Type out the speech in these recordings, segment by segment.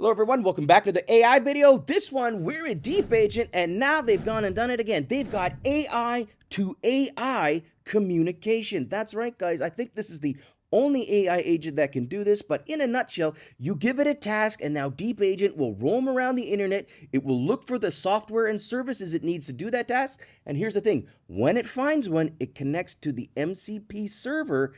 Hello everyone, welcome back to the AI video. This one, we're a deep agent, and now they've gone and done it again. They've got AI to AI communication. That's right, guys. I think this is the only AI agent that can do this, but in a nutshell, you give it a task, and now Deep Agent will roam around the internet. It will look for the software and services it needs to do that task. And here's the thing, when it finds one, it connects to the MCP server,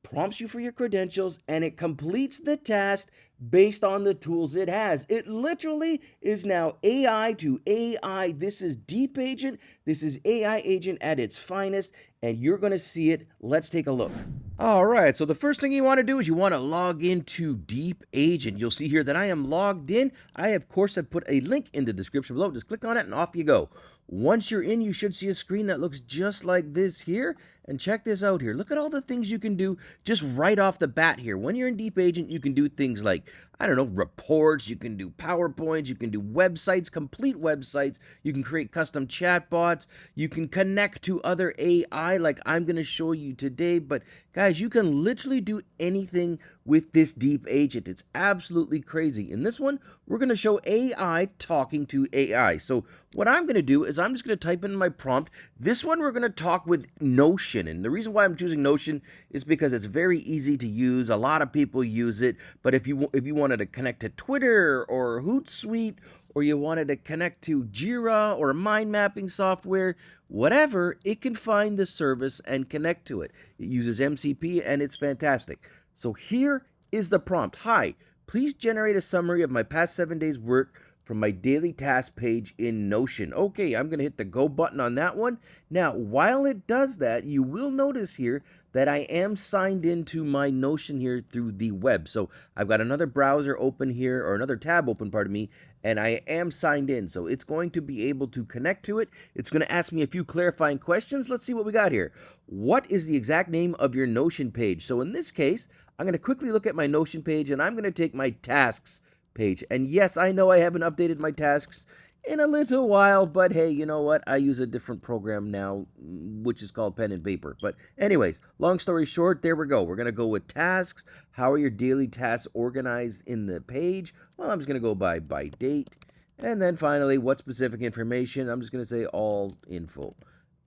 prompts you for your credentials, and it completes the task based on the tools it has. It literally is now AI to AI. This is Deep Agent. This is AI agent at its finest, and you're going to see it. Let's take a look. All right, so the first thing you want to do is you want to log into Deep Agent. You'll see here that I am logged in. I, of course, have put a link in the description below. Just click on it and off you go. Once you're in, you should see a screen that looks just like this here. And check this out here. Look at all the things you can do just right off the bat here. When you're in Deep Agent, you can do things like, I don't know, reports, you can do PowerPoints, you can do websites, complete websites, you can create custom chatbots, you can connect to other AI like I'm going to show you today. But guys, you can literally do anything with this Deep Agent. It's absolutely crazy. In this one, we're going to show AI talking to AI. So what I'm going to do is I'm just going to type in my prompt. This one, we're going to talk with Notion. And the reason why I'm choosing Notion is because it's very easy to use. A lot of people use it. But if you wanted to connect to Twitter or Hootsuite, or you wanted to connect to Jira or mind mapping software, whatever, it can find the service and connect to it. It uses MCP and it's fantastic. So here is the prompt. Hi, please generate a summary of my past 7 days' work from my daily task page in Notion. Okay, I'm going to hit the go button on that one. Now, while it does that, you will notice here that I am signed into my Notion here through the web. So I've got another browser open here, or another tab open, pardon me, and I am signed in. So it's going to be able to connect to it. It's going to ask me a few clarifying questions. Let's see what we got here. What is the exact name of your Notion page? So in this case, I'm going to quickly look at my Notion page, and I'm going to take my tasks page. And yes, I know I haven't updated my tasks in a little while, but hey, you know what? I use a different program now, which is called pen and paper. But anyways, long story short, there we go. We're going to go with tasks. How are your daily tasks organized in the page? Well, I'm just going to go by date. And then finally, what specific information? I'm just going to say all info.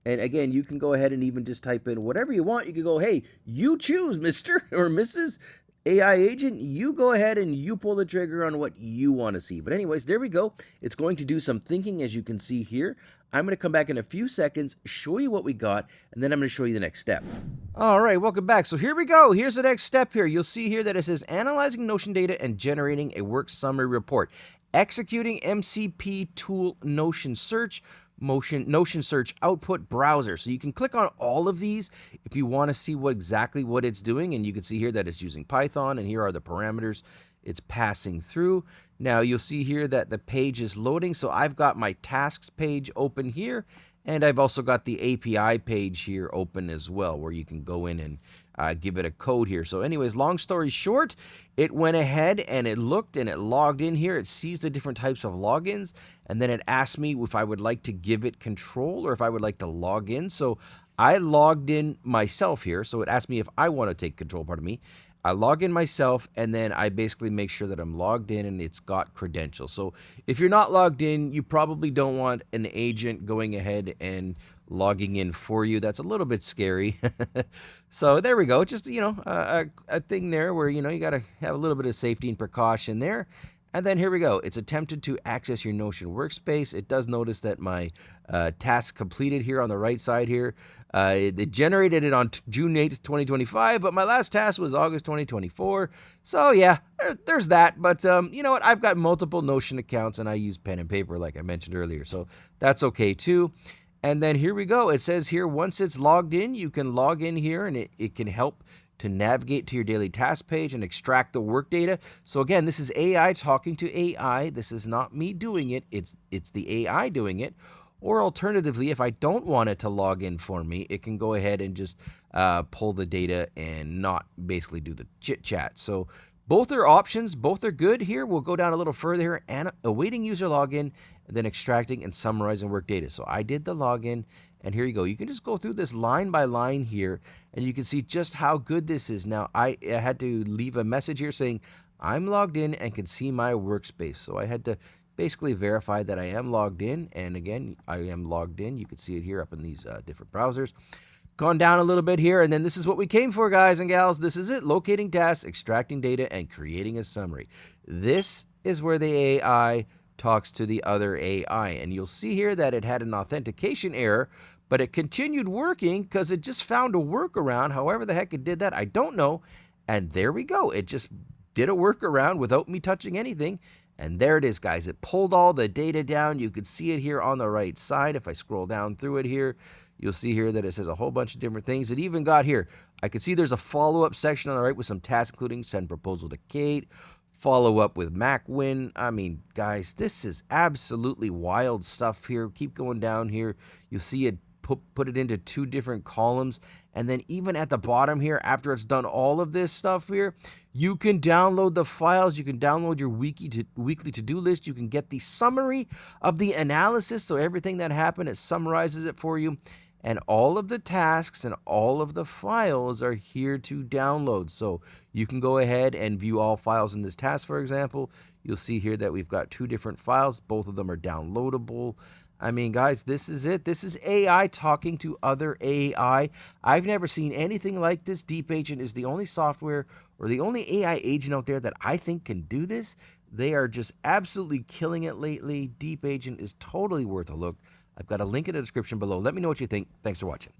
And again, you can go ahead and even just type in whatever you want. You can go, hey, you choose, Mr. or Mrs. AI agent, you go ahead and you pull the trigger on what you want to see. But anyways, there we go. It's going to do some thinking, as you can see here. I'm going to come back in a few seconds, show you what we got, and then I'm going to show you the next step. All right, welcome back. So here we go. Here's the next step here. You'll see here that it says analyzing Notion data and generating a work summary report. Executing MCP tool Notion search. Notion search output browser. So you can click on all of these if you want to see exactly what it's doing, and you can see here that it's using Python, and here are the parameters it's passing through. Now you'll see here that the page is loading, so I've got my tasks page open here, and I've also got the API page here open as well, where you can go in and give it a code here. So anyways, long story short, it went ahead and it looked and it logged in here. It sees the different types of logins, and then it asked me if I would like to give it control or if I would like to log in. So I logged in myself here. So it asked me if I want to take control, pardon me. I log in myself, and then I basically make sure that I'm logged in and it's got credentials. So if you're not logged in, you probably don't want an agent going ahead and logging in for you. That's a little bit scary. So there we go. Just, a thing there where, you got to have a little bit of safety and precaution there. And then here we go. It's attempted to access your Notion workspace. It does notice that my task completed here on the right side here. It generated it on June 8th, 2025, but my last task was August 2024. So yeah, there's that. But you know what? I've got multiple Notion accounts, and I use pen and paper like I mentioned earlier. So that's okay too. And then here we go. It says here, once it's logged in, you can log in here, and it can help to navigate to your daily task page and extract the work data. So again, this is AI talking to AI. This is not me doing it. It's the AI doing it. Or alternatively, if I don't want it to log in for me, it can go ahead and just pull the data and not basically do the chit chat. So both are options. Both are good here. We'll go down a little further here. And awaiting user login, and then extracting and summarizing work data. So I did the login. And here you go. You can just go through this line by line here, and you can see just how good this is. Now, I had to leave a message here saying, I'm logged in and can see my workspace. So I had to basically verify that I am logged in. And again, I am logged in. You can see it here up in these different browsers. Gone down a little bit here, and then this is what we came for, guys and gals. This is it. Locating tasks, extracting data, and creating a summary. This is where the AI talks to the other AI. And you'll see here that it had an authentication error, but it continued working because it just found a workaround. However the heck it did that, I don't know. And there we go. It just did a workaround without me touching anything. And there it is, guys. It pulled all the data down. You can see it here on the right side. If I scroll down through it here, you'll see here that it says a whole bunch of different things. It even got here. I can see there's a follow-up section on the right with some tasks, including send proposal to Kate, follow up with MacWin. I mean, guys, this is absolutely wild stuff here. Keep going down here. You'll see it put it into 2 different columns. And then even at the bottom here, after it's done all of this stuff here, you can download the files. You can download your weekly to-do list. You can get the summary of the analysis. So everything that happened, it summarizes it for you. And all of the tasks and all of the files are here to download. So you can go ahead and view all files in this task, for example. You'll see here that we've got 2 different files. Both of them are downloadable. I mean, guys, this is it. This is AI talking to other AI. I've never seen anything like this. Deep Agent is the only software or the only AI agent out there that I think can do this. They are just absolutely killing it lately. Deep Agent is totally worth a look. I've got a link in the description below. Let me know what you think. Thanks for watching.